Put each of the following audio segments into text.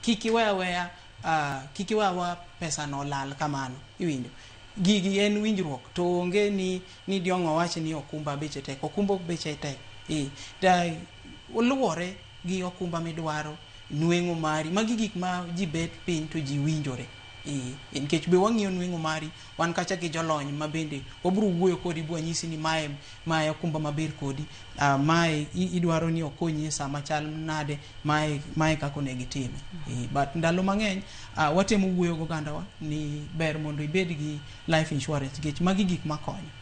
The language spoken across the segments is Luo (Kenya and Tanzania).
kiki wewa pesa no lal kamano iwinjo gigi en winjruok to onge ni diongo wache ni okumba beche tek okumba beche tek da oluwore gi okumba midwaro nweng'o mari magi gik ma ji bet piny to ji winjore nikech be wang'iyo nweng'o mari wan kacha gi jolony ma bende obro wuoyo kodi bwa nyisi ni mae okumba maber kodi mae idwaro ni okonyi e sama chal nade mae kako ne gitime but ndalo mang'eny watemo wuoyo go gandawa ni ber mondo ibed gi life insurance nikech magi gik makonyo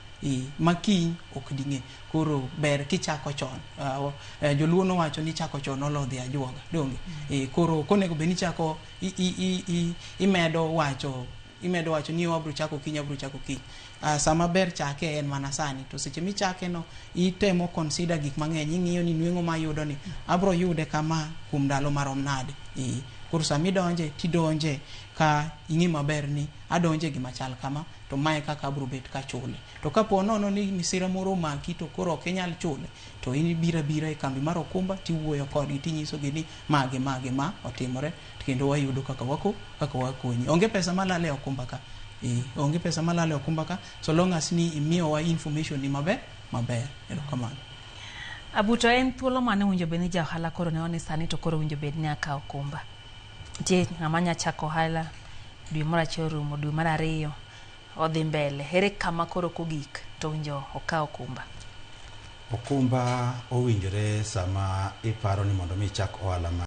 makiny ok ding'e koro ber kichako chon joluo nowacho ni chako chon olodhi ajuoga donge koro konego be ni chako imedo wacho ni wabro chako kiny sama ber chake en mana sani to seche michake no itemo consider gik mang'eny ing'iyo ni nweng'o ma yudo ni abro yude kama kuom ndalo marom nade koro sami tidonje ka ing'i maber ni adonje gi machal kama to mae kaka abro bet ka chule to kapo nono ni misira moro maki to koro ok inyal chule to bira e kambi mar okumba tiwuoyo kodgi tinyiso gi ni mage ma otimore kendo wayudo kaka wakonyi onge pesa malale okumba ka onge pesa malale okumba ka so long as ni imiyowa information ni maber erokamano. Abuto en thuolo mane winjo bed ni ja ohala koro ne oni sani to koro winjo bed ni akawo okumba tie ng'ama nya chako ohala dwe moro achiel rumo dwe mar ariyo odhi mbele ere kama koro kogik to winjo okawo okumba owinjore sama iparo ni mondo mi chak ohala